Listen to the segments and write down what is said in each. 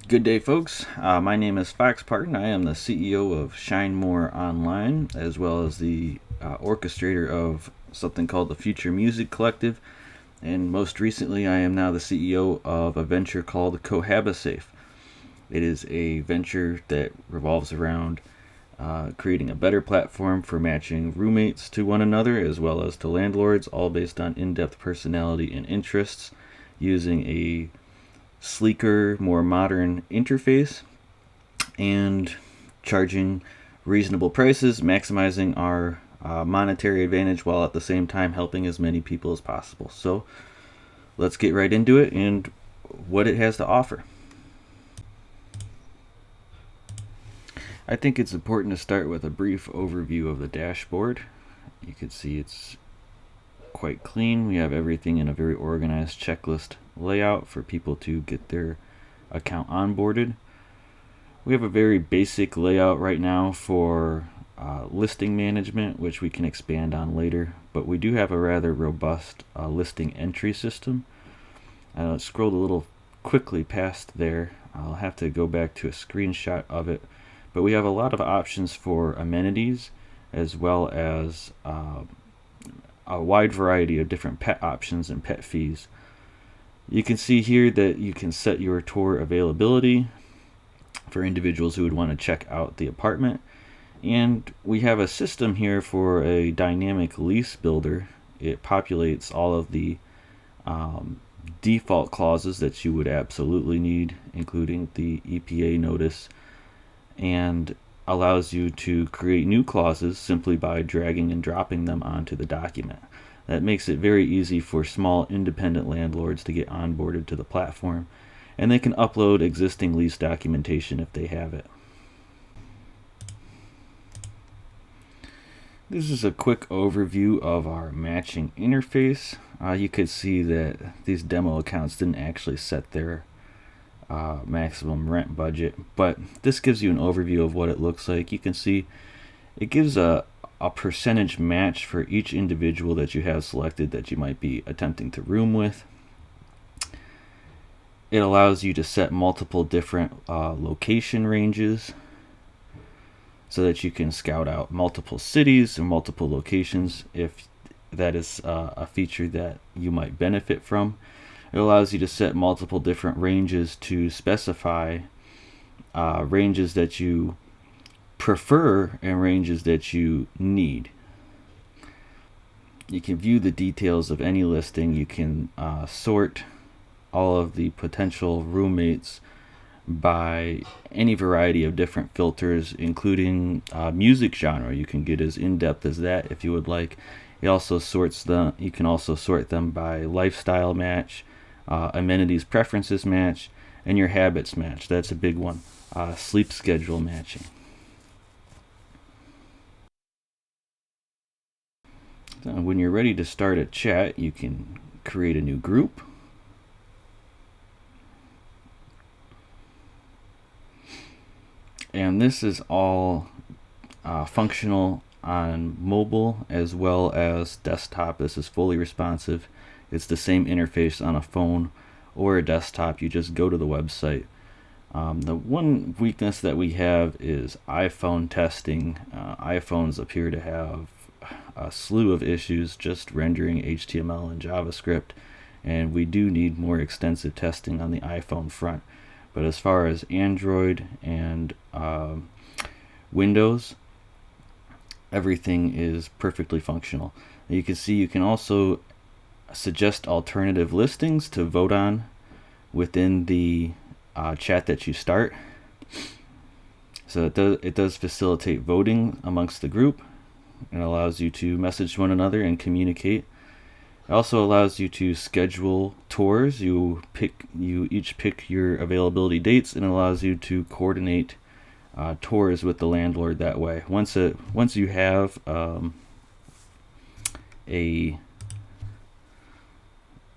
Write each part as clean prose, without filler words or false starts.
Good day, folks. My name is Fox Parton. I am the CEO of Shine More Online, as well as the orchestrator of something called the Future Music Collective. And most recently, I am now the CEO of a venture called Cohabisafe. It is a venture that revolves around creating a better platform for matching roommates to one another, as well as to landlords, all based on in-depth personality and interests, using a sleeker, more modern interface, and charging reasonable prices, maximizing our monetary advantage while at the same time helping as many people as possible. So let's get right into it and what it has to offer. I think it's important to start with a brief overview of the dashboard. You can see it's quite clean. We have everything in a very organized checklist layout for people to get their account onboarded. We have a very basic layout right now for listing management, which we can expand on later, but we do have a rather robust listing entry system. I scrolled a little quickly past there. I'll have to go back to a screenshot of it, but we have a lot of options for amenities, as well as a wide variety of different pet options and pet fees. You can see here that you can set your tour availability for individuals who would want to check out the apartment. And we have a system here for a dynamic lease builder. It populates all of the default clauses that you would absolutely need, including the EPA notice, and allows you to create new clauses simply by dragging and dropping them onto the document. That makes it very easy for small independent landlords to get onboarded to the platform, and they can upload existing lease documentation if they have it. This is a quick overview of our matching interface. You could see that these demo accounts didn't actually set their maximum rent budget, but this gives you an overview of what it looks like. You can see it gives a percentage match for each individual that you have selected that you might be attempting to room with. It allows you to set multiple different location ranges so that you can scout out multiple cities and multiple locations if that is a feature that you might benefit from. It allows you to set multiple different ranges to specify ranges that you prefer and ranges that you need. You can view the details of any listing. You can sort all of the potential roommates by any variety of different filters, including music genre. You can get as in-depth as that if you would like. It also sorts them. You can also sort them by lifestyle match, amenities preferences match, and your habits match. That's a big one. Sleep schedule matching. So when you're ready to start a chat, you can create a new group. And this is all functional on mobile as well as desktop. This is fully responsive. It's the same interface on a phone or a desktop. You just go to the website. The one weakness that we have is iPhone testing. iPhones appear to have a slew of issues just rendering HTML and JavaScript, and we do need more extensive testing on the iPhone front. But as far as Android and Windows, everything is perfectly functional. You can see you can also suggest alternative listings to vote on within the chat that you start. So it does facilitate voting amongst the group. It allows you to message one another and communicate. It also allows you to schedule tours. You each pick your availability dates, and it allows you to coordinate tours with the landlord that way. Once you have a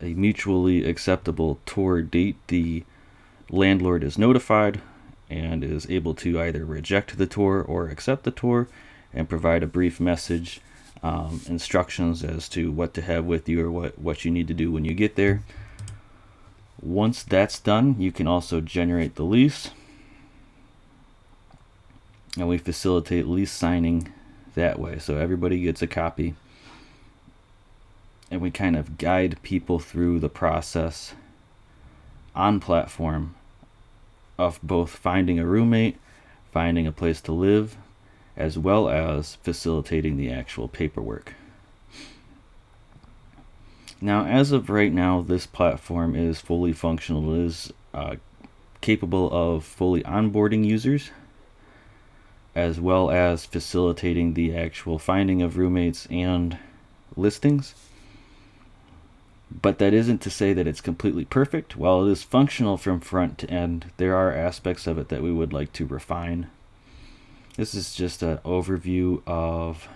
mutually acceptable tour date, the landlord is notified and is able to either reject the tour or accept the tour and provide a brief message, instructions as to what to have with you or what you need to do when you get there. Once that's done, you can also generate the lease, and we facilitate lease signing that way. So everybody gets a copy, and we kind of guide people through the process on platform of both finding a roommate, finding a place to live, as well as facilitating the actual paperwork. Now, as of right now, this platform is fully functional. It is capable of fully onboarding users, as well as facilitating the actual finding of roommates and listings. But that isn't to say that it's completely perfect. While it is functional from front to end, there are aspects of it that we would like to refine. This is just an overview of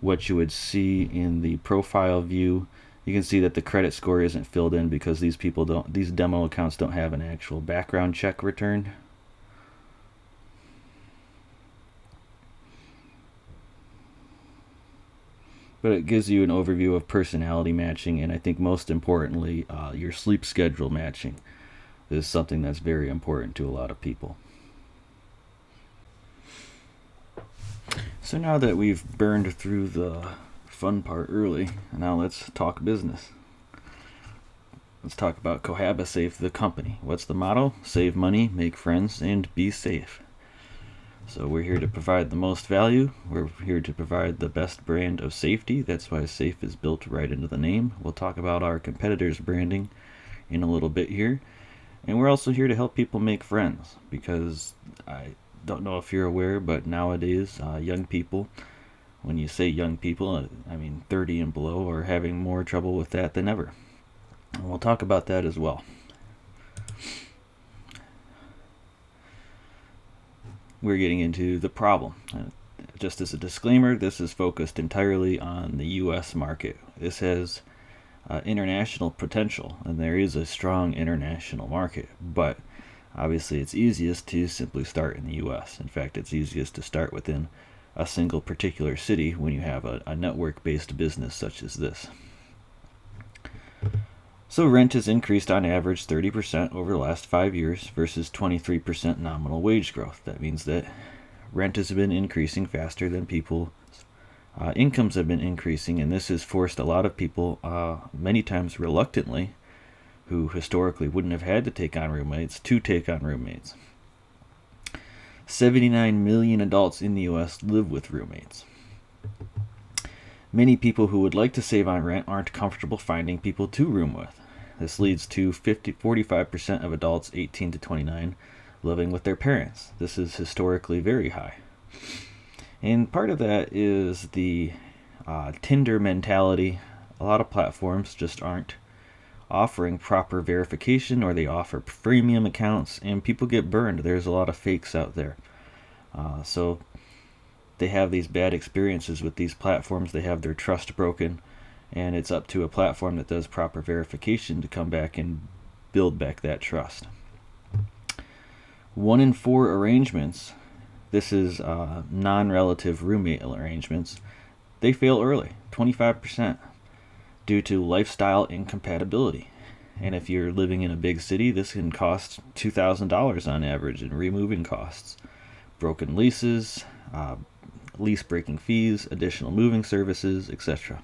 what you would see in the profile view. You can see that the credit score isn't filled in because these demo accounts don't have an actual background check returned. But it gives you an overview of personality matching, and I think most importantly, your sleep schedule matching. This is something that's very important to a lot of people. So now that we've burned through the fun part early, now let's talk business. Let's talk about Cohabisafe, the company. What's the motto? Save money, make friends, and be safe. So we're here to provide the most value. We're here to provide the best brand of safety. That's why safe is built right into the name. We'll talk about our competitors' branding in a little bit here. And we're also here to help people make friends, because I don't know if you're aware, but nowadays young people, when you say young people, I mean 30 and below, are having more trouble with that than ever. And we'll talk about that as well. We're getting into the problem. Just as a disclaimer, this is focused entirely on the U.S. market. This has international potential, and there is a strong international market, but obviously it's easiest to simply start in the U.S. In fact, it's easiest to start within a single particular city when you have a network-based business such as this. So rent has increased on average 30% over the last 5 years versus 23% nominal wage growth. That means that rent has been increasing faster than people's incomes have been increasing, and this has forced a lot of people, many times reluctantly, who historically wouldn't have had to take on roommates, to take on roommates. 79 million adults in the U.S. live with roommates. Many people who would like to save on rent aren't comfortable finding people to room with. This leads to 45% of adults 18 to 29 living with their parents. This is historically very high. And part of that is the Tinder mentality. A lot of platforms just aren't offering proper verification, or they offer freemium accounts, and people get burned. There's a lot of fakes out there. So they have these bad experiences with these platforms. They have their trust broken, and it's up to a platform that does proper verification to come back and build back that trust. 1 in 4 arrangements, this is non-relative roommate arrangements, they fail early, 25%, due to lifestyle incompatibility. And if you're living in a big city, this can cost $2,000 on average in removing costs, broken leases, lease breaking fees, additional moving services, etc.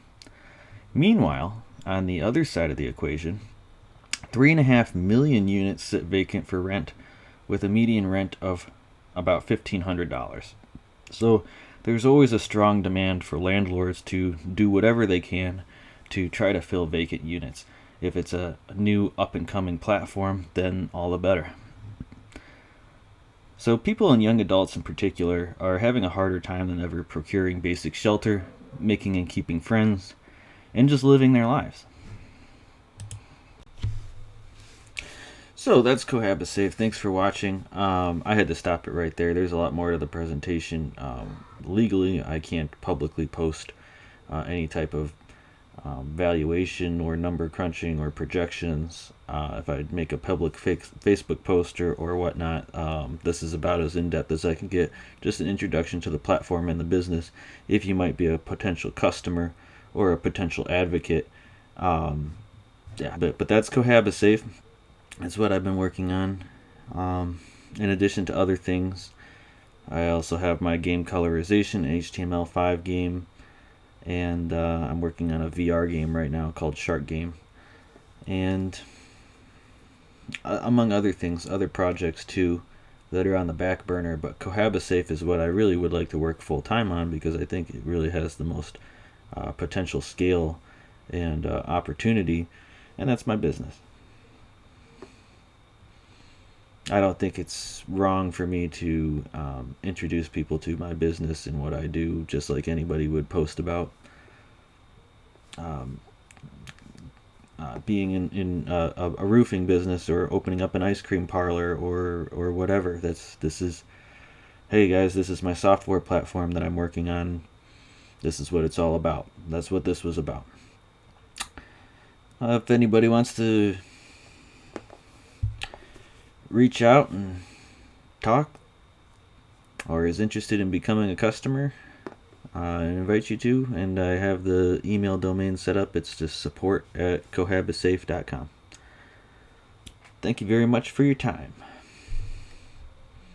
Meanwhile, on the other side of the equation, 3.5 million units sit vacant for rent, with a median rent of about $1,500. So there's always a strong demand for landlords to do whatever they can to try to fill vacant units. If it's a new up-and-coming platform, then all the better. So people and young adults in particular are having a harder time than ever procuring basic shelter, making and keeping friends, and just living their lives. So that's Cohabisafe. Thanks for watching. I had to stop it right there. There's a lot more to the presentation. Legally, I can't publicly post any type of valuation or number crunching or projections. If I make a public Facebook post or whatnot, this is about as in-depth as I can get. Just an introduction to the platform and the business. If you might be a potential customer or a potential advocate, Yeah, but that's Cohabisafe. That's what I've been working on. In addition to other things, I also have my game colorization HTML5 game, and I'm working on a VR game right now called Shark Game, and among other things, other projects too that are on the back burner. But Cohabisafe is what I really would like to work full time on because I think it really has the most potential scale and opportunity, and that's my business. I don't think it's wrong for me to introduce people to my business and what I do, just like anybody would post about um, being in a roofing business or opening up an ice cream parlor or whatever. This is, hey guys, this is my software platform that I'm working on. This is what it's all about. That's what this was about. If anybody wants to reach out and talk or is interested in becoming a customer, I invite you to, and I have the email domain set up. It's just support@cohabisafe.com. Thank you very much for your time.